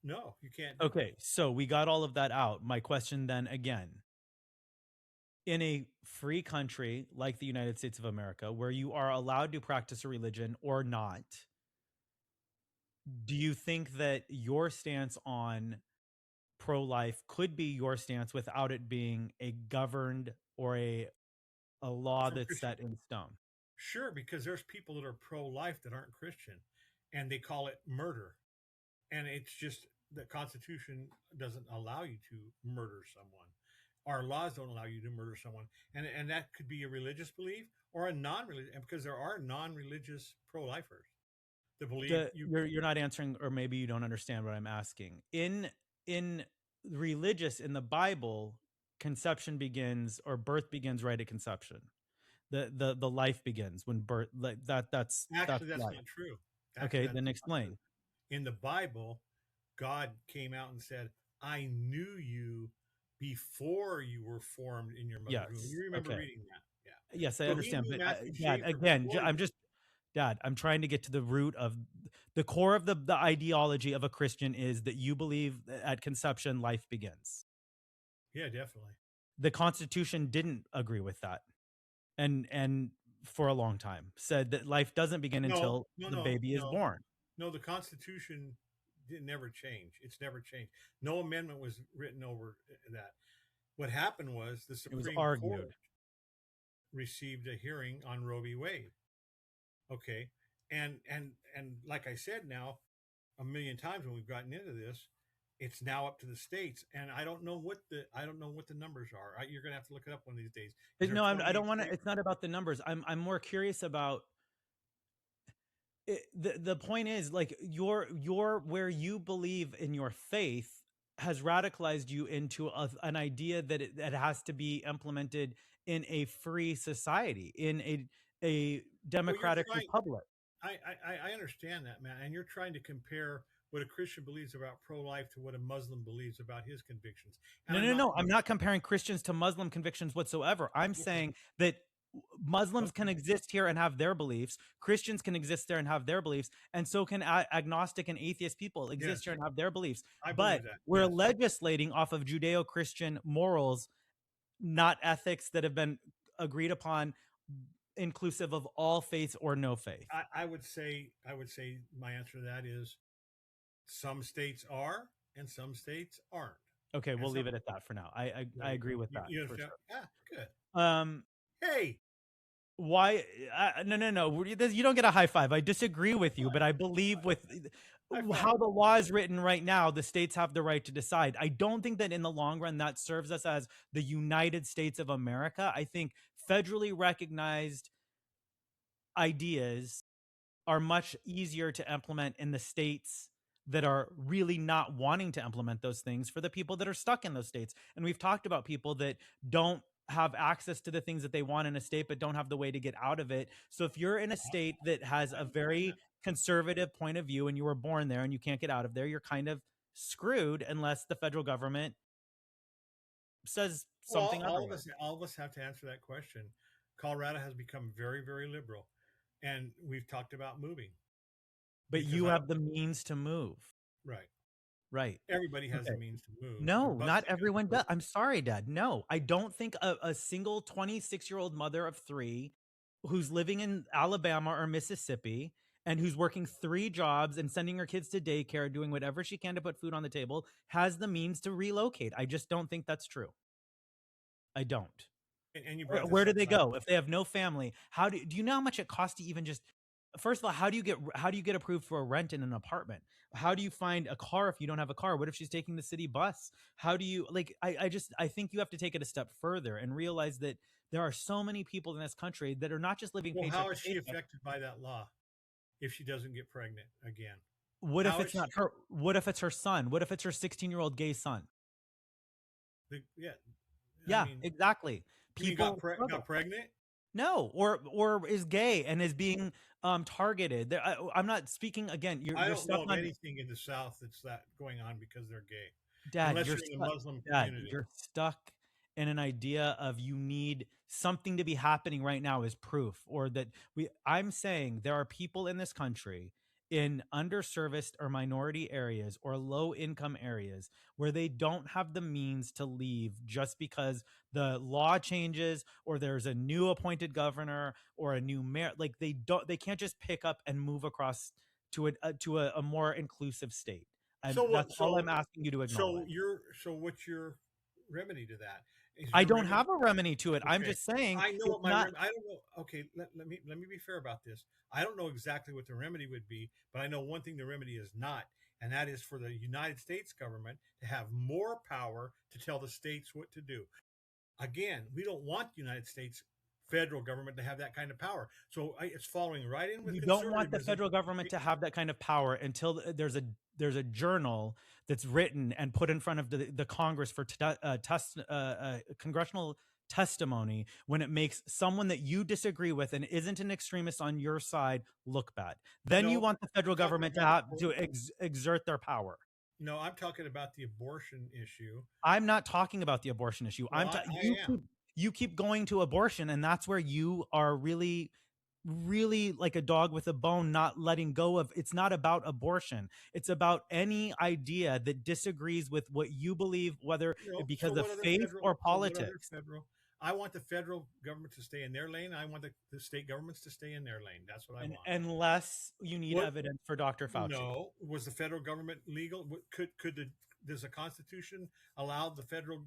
no, you can't do it. Okay. So we got all of that out. My question then again, in a free country like the United States of America, where you are allowed to practice a religion or not, do you think that your stance on pro-life could be your stance without it being a governed or a law From that's Christian, set in stone? sure, because there's people that are pro-life that aren't Christian, and they call it murder, and it's just the Constitution doesn't allow you to murder someone. Our laws don't allow you to murder someone, and that could be a religious belief or a non-religious, because there are non-religious pro-lifers that believe you. You're not answering, or maybe you don't understand what I'm asking. In religious, in the Bible, conception begins, or birth begins right at conception. The life begins when birth, like that's Actually, that's life. not true. Okay, Actually, that's then not true. explain. In the Bible, God came out and said, "I knew you before you were formed in your mother's womb." Yes. You remember Okay. reading that? Yeah. Yes, I So he understand. knew But Matthew Dad, shaved her again, before you. Dad, I'm trying to get to the root of the core of the ideology of a Christian is that you believe that at conception life begins. Yeah, definitely. The Constitution didn't agree with that, and for a long time said that life doesn't begin No, until no, the no, baby is no, born. no. The Constitution did never change. It's never changed. No amendment was written over that. What happened was the It was Supreme Court argued. received a hearing on Roe v. Wade. Okay, and like I said now a million times when we've gotten into this, it's now up to the states, and I don't know what the numbers are. You're gonna have to look it up one of these days. Is there No, I 28 don't want to. states? It's not about the numbers. I'm more curious about The point is, like, your where you believe in your faith has radicalized you into an idea that that has to be implemented in a free society, in a Well, you're democratic trying. republic. I understand that, man, and you're trying to compare what a Christian believes about pro-life to what a Muslim believes about his convictions, and No, I'm no, not no. going I'm to. not comparing Christians to Muslim convictions whatsoever. I'm Okay, saying that Muslims can okay, exist here and have their beliefs. Christians can exist there and have their beliefs. And so can agnostic and atheist people exist here yes, and have their beliefs. I But believe that. we're Yes, legislating off of Judeo Christian morals, not ethics that have been agreed upon, inclusive of all faiths or no faith. I would say my answer to that is some states are and some states aren't, Okay, and we'll some. leave it at that for now. I There you agree go. with You, that you for understand? sure. Yeah, good. Um, Hey, why no, no, no, you don't get a high five. I disagree with you, but I believe with high five. how the law is written right now, the states have the right to decide. I don't think that in the long run that serves us as the United States of America. I think federally recognized ideas are much easier to implement in the states that are really not wanting to implement those things for the people that are stuck in those states. And we've talked about people that don't have access to the things that they want in a state but don't have the way to get out of it. So if you're in a state that has I a understand that. very conservative point of view and you were born there and you can't get out of there, you're kind of screwed unless the federal government says Well, something all of otherwise. us, all of us have to answer that question. Colorado has become very, very liberal, and we've talked about moving But because you I don't. have the means to move. Right. Right. Everybody has the Okay. means to move, and No, not busing is everyone good. does. I'm sorry, Dad. No, I don't think a single 26-year-old mother of three who's living in Alabama or Mississippi and who's working three jobs and sending her kids to daycare, doing whatever she can to put food on the table, has the means to relocate. I just don't think that's true. I don't. And you brought Where this do up, they and I. go if they have no family? How do you know how much it costs to even just first of all, how do you get approved for a rent in an apartment? How do you find a car if you don't have a car? What if she's taking the city bus? How do you like I think you have to take it a step further and realize that there are so many people in this country that are not just living Well, paycheck how to is she paycheck. affected by that law if she doesn't get pregnant again? What if How is it's not she? her? What if it's her son? What if it's her 16-year-old gay son? Yeah, I Yeah, mean, exactly. you mean People got struggle. pregnant? No, or is gay and is being targeted. I'm not speaking again. I You're don't stuck know of on anything in the South that's that going on because they're gay, Dad, unless you're you're in the stuck. Muslim Dad, community. you're stuck in an idea of you need something to be happening right now as proof, or that I'm saying there are people in this country in underserviced or minority areas or low income areas where they don't have the means to leave just because the law changes or there's a new appointed governor or a new mayor. Like they can't just pick up and move across to a more inclusive state. And So what? that's all I'm asking you to acknowledge. So what's your remedy to that? Is I your don't remedy? have a remedy to it. I'm Okay, just saying I know it's what not. I don't know. Okay, let me be fair about this. I don't know exactly what the remedy would be, but I know one thing the remedy is not, and that is for the United States government to have more power to tell the states what to do. Again, we don't want the United States federal government to have that kind of power. So it's following right in with You don't want the conservatism. federal government to have that kind of power until there's a journal that's written and put in front of the Congress for congressional testimony when it makes someone that you disagree with and isn't an extremist on your side look bad. Then you No, want the I'm federal talking government to about have to exert their power. no, I'm talking about the abortion issue. I'm not talking about the abortion issue. Well, I am. You keep going to abortion, and that's where you are really really like a dog with a bone, not letting go of. It's not about abortion. It's about any idea that disagrees with what you believe, whether No. because of faith or So what other politics. federal? I want the federal government to stay in their lane. I want the state governments to stay in their lane. That's what I And want. unless you need What? evidence for Dr. Fauci. No. Was the federal government legal? Does the Constitution allow the federal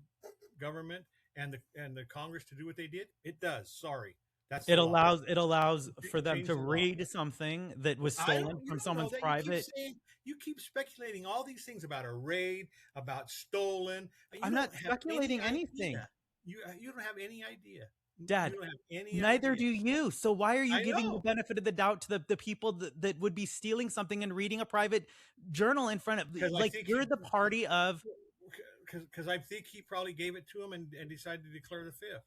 government and the Congress to do what they did? It does. Sorry, that's the law. It allows for them Change to the law. read something that was I don't. stolen You from don't know someone's that. You keep private. saying. You keep speculating all these things about a raid, about stolen. You I'm don't not have any speculating anything. idea. You don't have any idea. You Dad, don't have any neither idea. do you. So why are you I giving the know benefit of the doubt to the people that would be stealing something and reading a private journal in front of, because I like, think you're he the party of. because I think he probably gave it to him and decided to declare the fifth.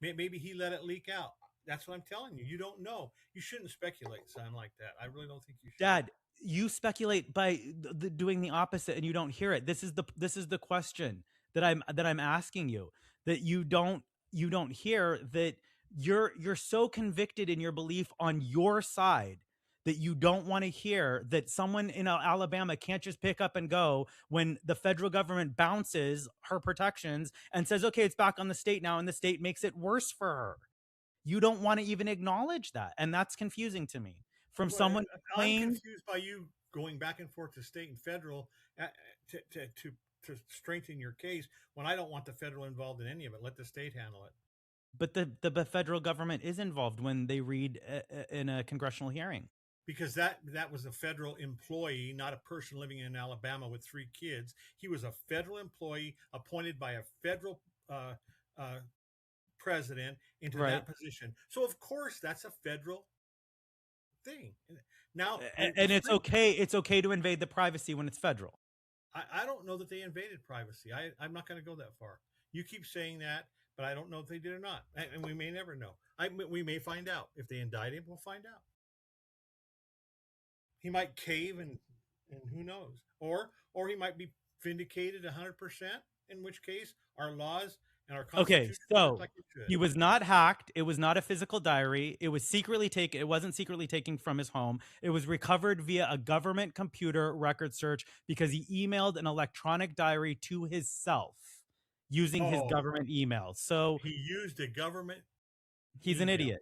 Maybe he let it leak out. That's what I'm telling you. You don't know. You shouldn't speculate, son, like that. I really don't think you should. Dad, you speculate by doing the opposite, and you don't hear it. This is the question that I'm asking you, that you don't hear, that you're so convicted in your belief on your side that you don't want to hear that someone in Alabama can't just pick up and go when the federal government bounces her protections and says, okay, it's back on the state now, and the state makes it worse for her. You don't want to even acknowledge that, and that's confusing to me from Well, someone who I'm claims. confused by you going back and forth to state and federal uh, to, to, to, to strengthen your case when I don't want the federal involved in any of it. Let the state handle it. But the federal government is involved when they read in a congressional hearing. Because that was a federal employee, not a person living in Alabama with 3 kids. He was a federal employee appointed by a federal uh, uh, president into Right. that position. So of course that's a federal thing. Now And it's okay to invade the privacy when it's federal. I don't know that they invaded privacy. I'm not going to go that far. You keep saying that, but I don't know if they did or not, and we may never know. We may find out if they indict him. We'll find out. He might cave and who knows, or he might be vindicated 100%. In which case, our laws and our Okay, constitution work so like it should. he was not hacked. It was not a physical diary. It was secretly taken. It wasn't secretly taken from his home. It was recovered via a government computer record search because he emailed an electronic diary to himself using his Oh, government email. So he used a government he's an email. idiot.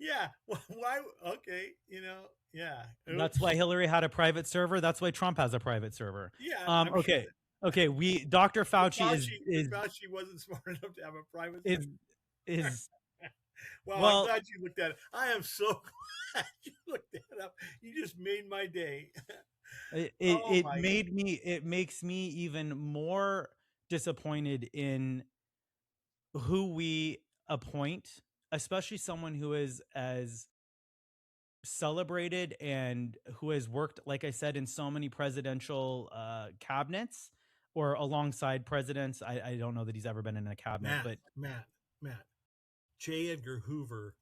Yeah. Why? Okay. Yeah. That's Oops. why Hillary had a private server. That's why Trump has a private server. Yeah. I'm sure Okay. that Okay. Dr. Fauci is Fauci wasn't smart enough to have a private is secretary. is Well, I'm well, glad you looked at it. I am so glad you looked that up. You just made my day. it, Oh it my. it makes me even more disappointed in who we appoint, especially someone who is as celebrated and who has worked, like I said, in so many presidential cabinets or alongside presidents. I don't know that he's ever been in a cabinet, Matt, but Matt, Matt. J. Edgar Hoover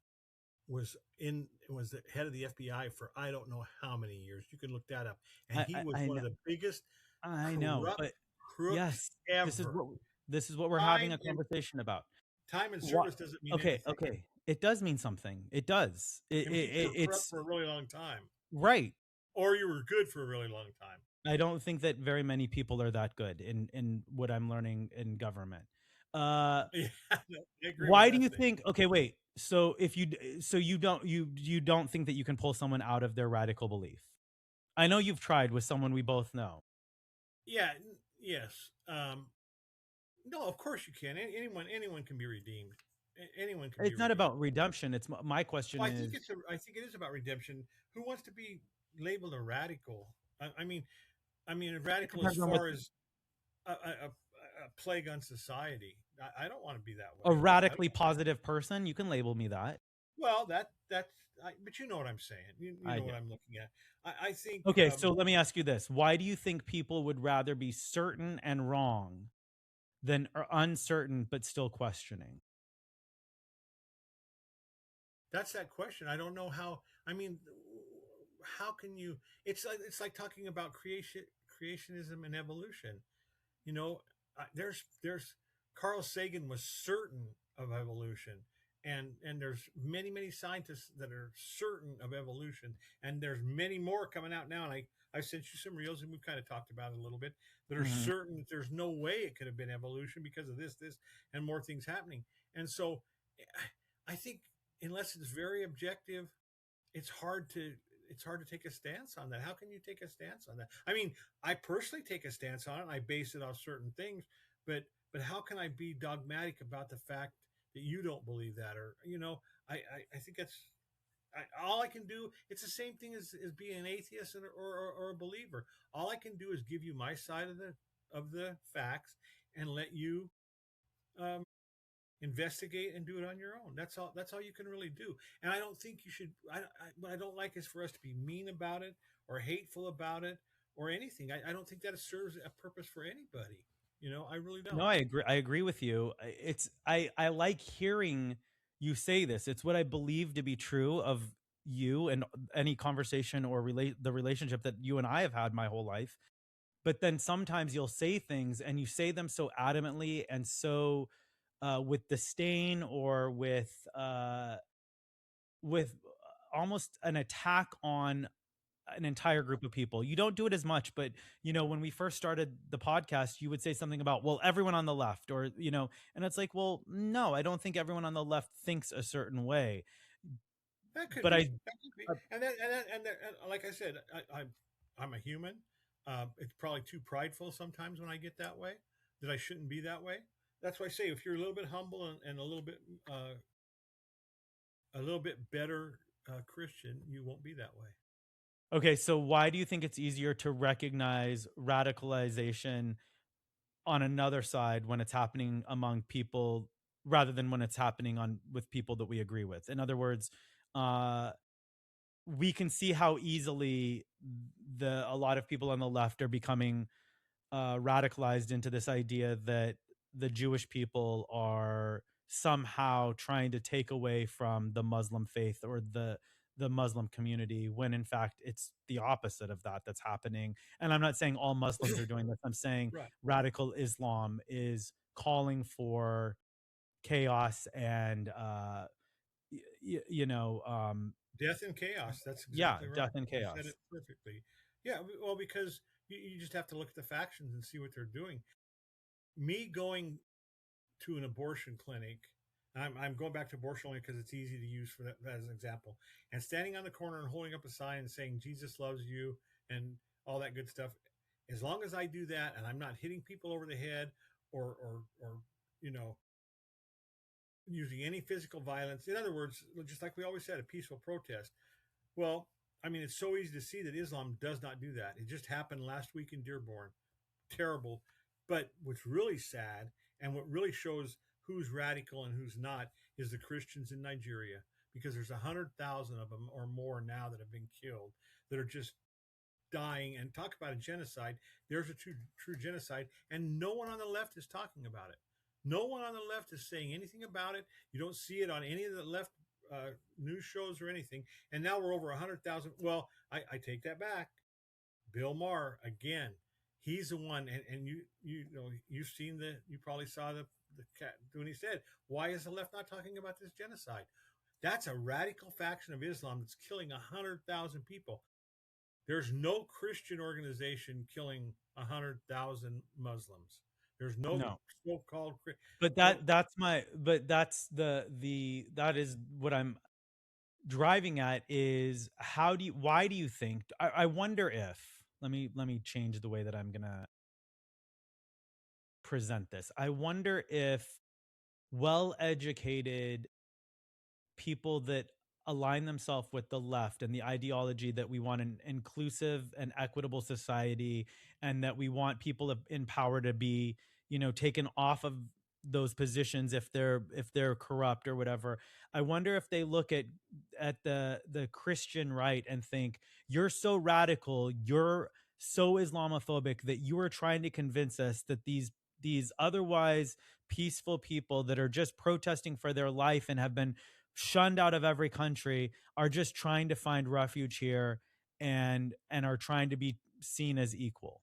was the head of the FBI for I don't know how many years. You can look that up. And I, he I, was I one know, of the biggest I know, corrupt but crooks yes, this is ever. what this is what we're having Time a and conversation about. time and What? service doesn't mean Okay, anything. okay, it does mean something. It does. It means you were corrupt It's for a really long time, right. or you were good for a really long time. I don't think that very many people are that good in what I'm learning in government. Uh, Yeah, no, I agree with why do that you statement. think? Okay, wait. So if so you don't think that you can pull someone out of their radical belief? I know you've tried with someone we both know. Yeah, yes. No, of course you can. Anyone can be redeemed. Anyone can be It's not redeemed. about redemption. It's my question Well, is. I think it is about redemption. Who wants to be labeled a radical? I mean, a It radical as depends on what far as a plague on society. I don't want to be that a way. radically positive person. You can label me that. Well, but you know what I'm saying. You I know do. what I'm looking at. I think Okay, so let me ask you this: why do you think people would rather be certain and wrong than uncertain but still questioning? that's that question. I don't know how. I mean, how can you? It's like talking about creationism and evolution. You know, there's Carl Sagan was certain of evolution, and there's many scientists that are certain of evolution, and there's many more coming out now. And I sent you some reels, and we've kind of talked about it a little bit, that are Mhm. certain that there's no way it could have been evolution because of this, and more things happening. And so, I think unless it's very objective, it's hard to it's hard to take a stance on that. How can you take a stance on that? I mean, I personally take a stance on it and I base it off certain things, but how can I be dogmatic about the fact that you don't believe that? Or I think all I can do. It's the same thing as being an atheist or a believer. All I can do is give you my side of the facts and let you Investigate and do it on your own. That's all you can really do. And I don't think you should. What I don't like is for us to be mean about it or hateful about it or anything. I don't think that serves a purpose for anybody. I really No, don't. I agree. I agree with you. I like hearing you say this. It's what I believe to be true of you and any conversation or relate the relationship that you and I have had my whole life. But then sometimes you'll say things and you say them so adamantly and so with disdain or with almost an attack on an entire group of people. You don't do it as much, but when we first started the podcast, you would say something about, well, everyone on the left, or and it's like, well, no, I don't think everyone on the left thinks a certain way. That could But be. That could be. And like I said, I'm a human. It's probably too prideful sometimes when I get that way, that I shouldn't be that way. That's why I say if you're a little bit humble and a little bit better Christian, you won't be that way. okay, so why do you think it's easier to recognize radicalization on another side when it's happening among people rather than when it's happening on with people that we agree with? In other words, uh we can see how easily the a lot of people on the left are becoming radicalized into this idea that the Jewish people are somehow trying to take away from the Muslim faith or the Muslim community, when in fact it's the opposite of that that's happening. And I'm not saying all Muslims are doing this. I'm saying Right. radical Islam is calling for chaos and Death and chaos. That's yeah, exactly right. death and You said it chaos. perfectly. Yeah. Well, because you just have to look at the factions and see what they're doing. Me going to an abortion clinic, and I'm going back to abortion only because it's easy to use for that as an example, and standing on the corner and holding up a sign and saying Jesus loves you and all that good stuff. As long as I do that and I'm not hitting people over the head or you know using any physical violence, in other words, just like we always said, a peaceful protest. Well, I mean, it's so easy to see that Islam does not do that. It just happened last week in Dearborn. Terrible. But what's really sad and what really shows who's radical and who's not is the Christians in Nigeria, because there's 100,000 of them or more now that have been killed, that are just dying. And talk about a genocide. There's a true genocide, and no one on the left is talking about it. No one on the left is saying anything about it. You don't see it on any of the left news shows or anything. And now we're over 100,000. Well, I take that back. Bill Maher again. He's the one, and you've seen you probably saw the cat when he said, "Why is the left not talking about this genocide?" That's a radical faction of Islam that's killing 100,000 people. There's no Christian organization killing 100,000 Muslims. There's no No. so-called But so. that's that is what I'm driving at, is why do you think, I wonder if, let me change the way that I'm gonna present this. I wonder if well educated people that align themselves with the left and the ideology that we want an inclusive and equitable society, and that we want people in power to be taken off of those positions if they're corrupt or whatever. I wonder if they look at the Christian right and think, you're so radical, you're so Islamophobic, that you are trying to convince us that these otherwise peaceful people that are just protesting for their life and have been shunned out of every country are just trying to find refuge here, and are trying to be seen as equal.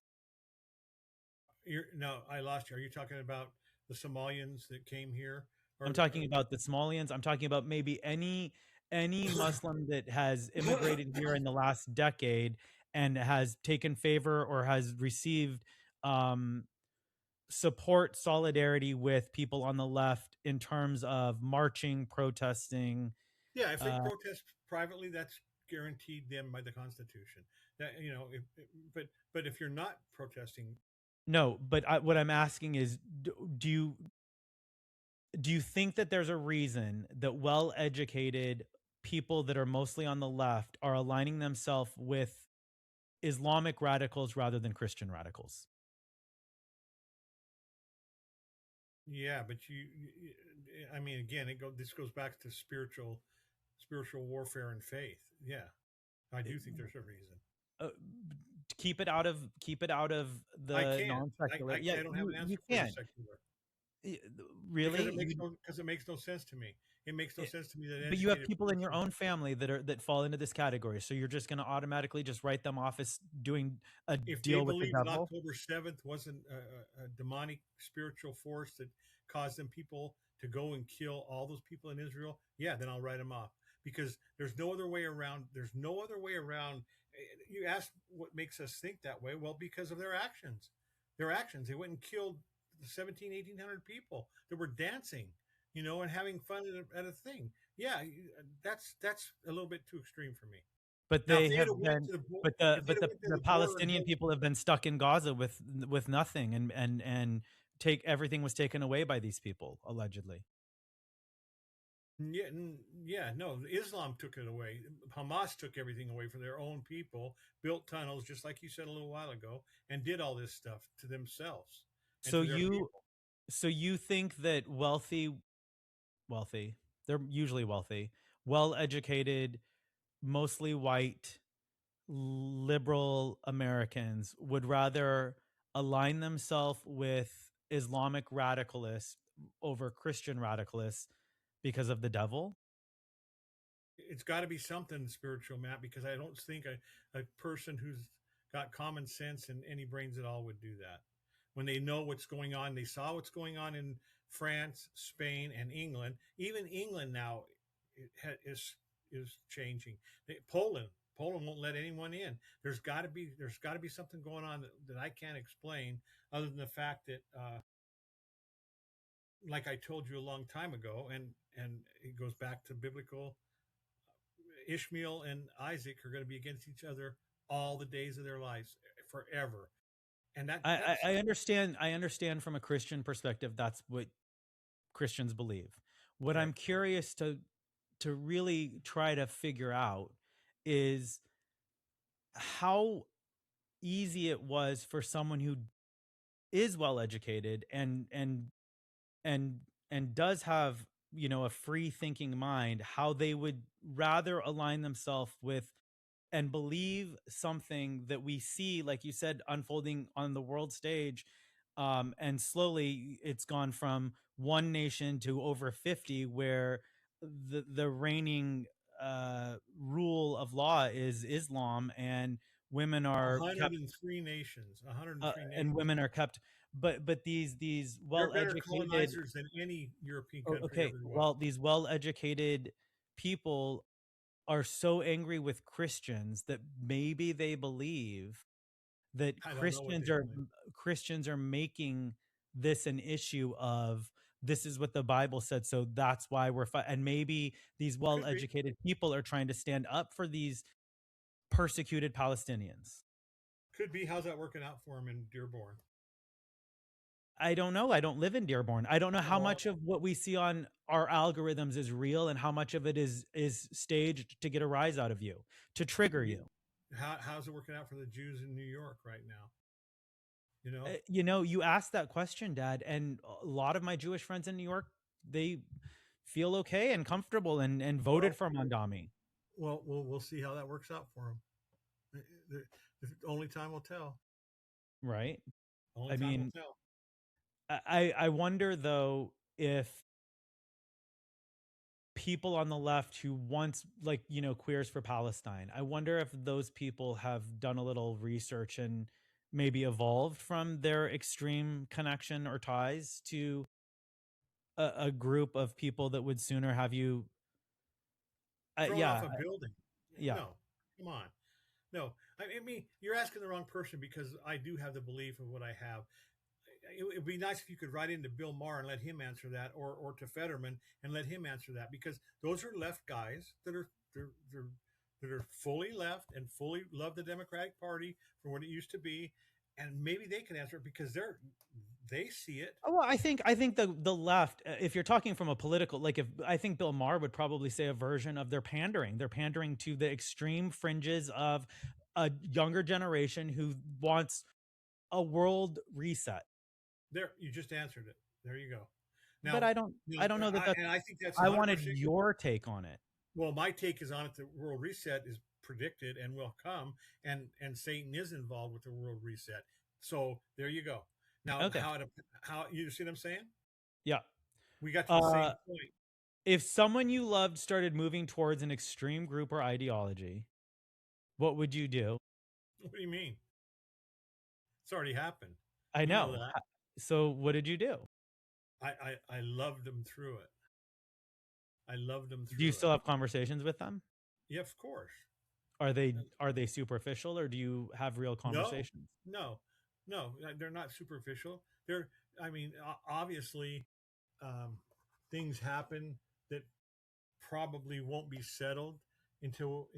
No, I lost you. Are you talking about the Somalians that came here, I'm or talking about the Somalians. I'm talking about maybe any Muslim that has immigrated here in the last decade and has taken favor or has received um, support, solidarity with people on the left in terms of marching, protesting. yeah, if they Uh, protest privately, that's guaranteed them by the Constitution. That but if you're not protesting, no, but what I'm asking is, do you think that there's a reason that well educated people that are mostly on the left are aligning themselves with Islamic radicals rather than Christian radicals? Yeah, but I mean, again, this goes back to spiritual warfare and faith. Yeah, I do think there's a reason. uh, keep it out of I the can't. non-secular. Yeah, I don't have an you answer for the can. secular Y- because Really? You it makes no sense to me. It makes no it, sense to me that an but you have educated people in your person, own family that fall into this category. So you're just going to automatically just write them off as doing a if they deal with the believe that devil. October 7th wasn't a demonic spiritual force that caused them people to go and kill all those people in Israel, yeah, then I'll write them off because there's no other way around. There's no other way around. You ask what makes us think that way. Well, because of their actions. Their actions. They went and killed 17, 1800 people that were dancing, and having fun at a thing. Yeah, that's a little bit too extreme for me. But Now, if they they'd have have went been to the bo- but if they'd have went to the the border and Palestinian held people have been stuck in Gaza with nothing, and take everything was taken away by these people allegedly. Yeah, yeah, no, Islam took it away. Hamas took everything away from their own people, built tunnels, just like you said a little while ago, and did all this stuff to themselves and So to their you people. so you think that wealthy, they're usually wealthy, well-educated, mostly white, liberal Americans would rather align themselves with Islamic radicalists over Christian radicalists because of the devil? It's got to be something spiritual, Matt, because I don't think a person who's got common sense and any brains at all would do that. When they know what's going on, they saw what's going on in France, Spain, and England. Even England now is changing. Poland won't let anyone in. There's got to be something going on that I can't explain, other than the fact that, like I told you a long time ago, and it goes back to biblical. Ishmael and Isaac are going to be against each other all the days of their lives forever. And that's I understand from a Christian perspective that's what Christians believe. What right. I'm curious to really try to figure out is how easy it was for someone who is well educated and and does have, a free thinking mind, how they would rather align themselves with and believe something that we see, like you said, unfolding on the world stage. And slowly it's gone from one nation to over 50, where the reigning rule of law is Islam, and women are kept 103 nations, 103 and nations. women are kept. But these They're well better educated colonizers than any European Oh, country okay. ever was. Well, these well-educated people are so angry with Christians that maybe they believe that I don't know what they believe. Christians are making this an issue of, this is what the Bible said, so that's why we're and maybe these Could be. well-educated people are trying to stand up for these persecuted Palestinians. Could be. How's that working out for them in Dearborn? I don't know. I don't live in Dearborn. I don't know how Oh, much of what we see on our algorithms is real and how much of it is staged to get a rise out of you, to trigger you, you. how's it working out for the Jews in New York right now? You know, You asked that question, Dad, and a lot of my Jewish friends in New York, they feel okay and comfortable and voted well, for Mandami, we'll see how that works out for them. Only time will tell. right? Only I time will mean, tell. I wonder though if people on the left who once, like, queers for Palestine, I wonder if those people have done a little research and maybe evolved from their extreme connection or ties to a group of people that would sooner have you Thrown off yeah, a building. yeah. No, come on. No, I mean, you're asking the wrong person because I do have the belief of what I have. It would be nice if you could write into Bill Maher and let him answer that, or to Fetterman and let him answer that, because those are left guys that are fully left and fully love the Democratic Party for what it used to be, and maybe they can answer it because they see it. Well, I think the left, if you're talking from a political, like, if I think Bill Maher would probably say a version of their pandering. They're pandering to the extreme fringes of a younger generation who wants a world reset. There, you just answered it. There you go. But Now, I don't know that that's. and I think that's I wanted 100%. your take on it. Well, my take is on it. The world reset is predicted and will come, and Satan is involved with the world reset. So there you go. Now, Okay. how you see what I'm saying? Yeah. We got to the Uh, same point. if someone you loved started moving towards an extreme group or ideology, what would you do? What do you mean? It's already happened. I You know know. that. So what did you do? I loved them through it. I loved them Do you through it. still have conversations with them? Yeah, of course. Are they superficial or do you have real No, conversations? no, no. They're not superficial. They're. I mean, obviously, um, things happen that probably won't be settled until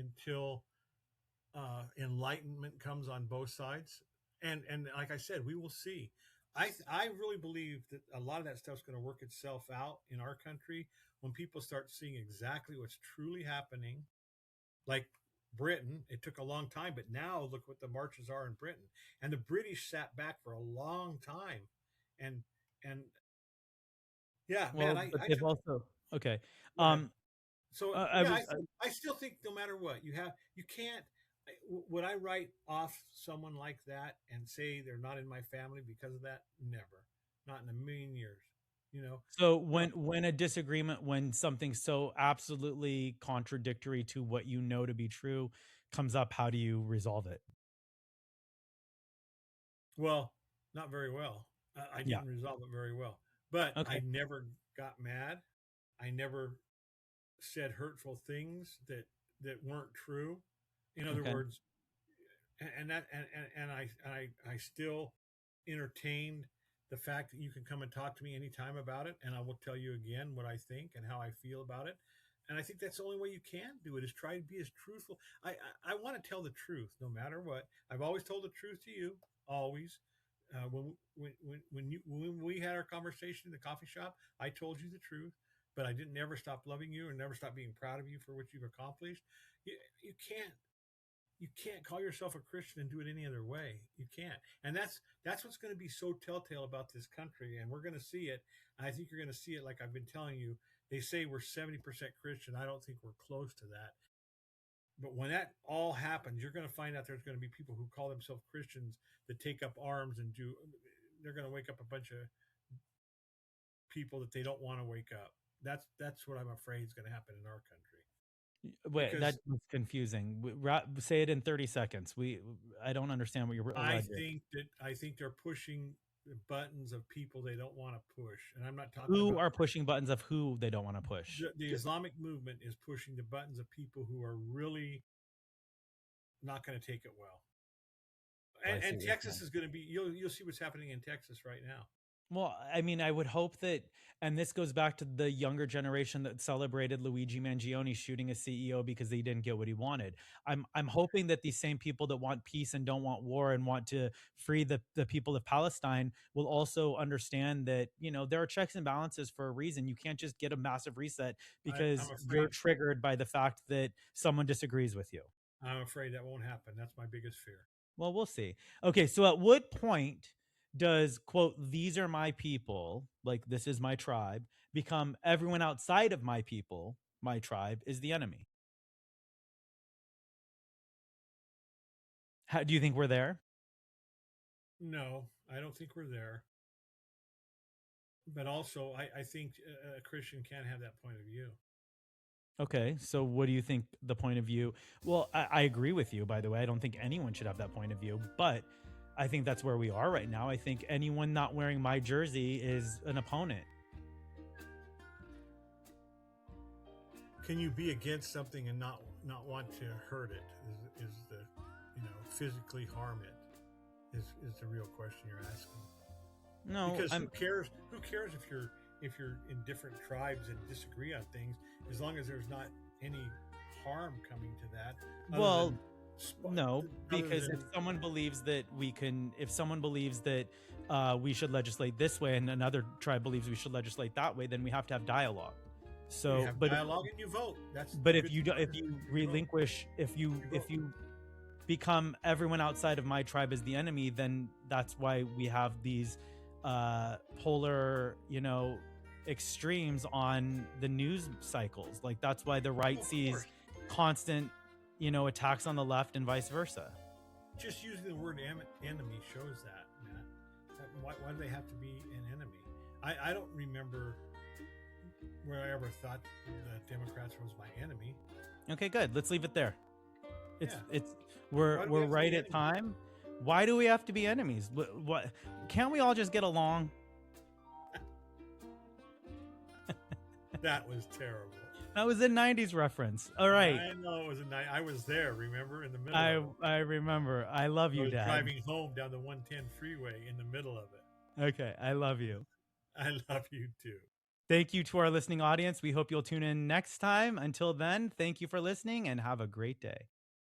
enlightenment comes on both sides. And like I said, we will see. I really believe that a lot of that stuff's going to work itself out in our country when people start seeing exactly what's truly happening. Like Britain, it took a long time, but now look what the marches are in Britain. And the British sat back for a long time, and and yeah, man, Well, but I they've took. also okay. Go ahead. Um, So I yeah, was I still think no matter what you can't. Would I write off someone like that and say they're not in my family because of that? Never, not in a million years. You know, so no. when a disagreement, when something so absolutely contradictory to what you know to be true comes up, how do you resolve it? Well, not very well. I Yeah. didn't resolve it very well, but Okay. I never got mad. I never said hurtful things that weren't true. In other Okay. words, and that and I still entertained the fact that you can come and talk to me anytime about it, and I will tell you again what I think and how I feel about it. And I think that's the only way you can do it is try to be as truthful. I want to tell the truth no matter what. I've always told the truth to you, always. When we had our conversation in the coffee shop, I told you the truth, but I didn't never stop loving you and never stop being proud of you for what you've accomplished. You can't call yourself a Christian and do it any other way. You can't. And that's what's going to be so telltale about this country. And we're going to see it. I think you're going to see it like I've been telling you. They say we're 70% Christian. I don't think we're close to that. But when that all happens, you're going to find out there's going to be people who call themselves Christians that take up arms and do. They're going to wake up a bunch of people that they don't want to wake up. That's what I'm afraid is going to happen in our country Wait, that because was confusing. Say it in 30 seconds. I don't understand what you're alleging. I think they're pushing the buttons of people they don't want to push, and I'm not talking Who about are pushing buttons of who they don't want to push? the Islamic movement is pushing the buttons of people who are really not going to take it well. I see And what you're Texas saying. is going to be you'll see what's happening in Texas right now. Well, I mean, I would hope that, and this goes back to the younger generation that celebrated Luigi Mangione shooting a CEO because he didn't get what he wanted. I'm hoping that these same people that want peace and don't want war and want to free the people of Palestine will also understand that, you know, there are checks and balances for a reason. You can't just get a massive reset I'm because you're afraid triggered by the fact that someone disagrees with you. that won't happen. That's my biggest fear. Well, we'll see. Okay, so at what point does quote these are my people, like this is my tribe, become everyone outside of my people, my tribe is the enemy? How do you think we're there? No, I don't think we're there. But also, I think a Christian can't have that point of view. Okay, so what do you think the point of view? Well, I agree with you, by the way. I don't think anyone should have that point of view, but I think that's where we are right now. I think anyone not wearing my jersey is an opponent. Can you be against something and not want to hurt it? Is the physically harm it? Is the real question you're asking? No, Because I'm who cares if you're in different tribes and disagree on things as long as there's not any harm coming to that other well, than no, other because if than someone believes that if someone believes that we should legislate this way, and another tribe believes we should legislate that way, then we have to have dialogue. you So, have dialogue and you vote. That's but the if good you thing do, if you is you vote. relinquish, if you become everyone outside of my tribe as the enemy, then that's why we have these polar, extremes on the news cycles. Like that's why the right Oh, of sees course. constant, attacks on the left and vice versa. Just using the word enemy shows that, Matt. Why do they have to be an enemy? I don't remember where I ever thought the Democrats was my enemy. Okay, good. Let's leave it there. It's Yeah. it's Why do we we're have to right be at enemies? time. Why do we have to be enemies? What can't we all just get along? That was terrible. That was a 90s reference. All right. I know it was a night. I was there, remember, in the middle I of it. I remember. I love I you, was Dad. driving home down the 110 freeway in the middle of it. Okay, I love you. I love you too. Thank you to our listening audience. We hope you'll tune in next time. Until then, thank you for listening and have a great day.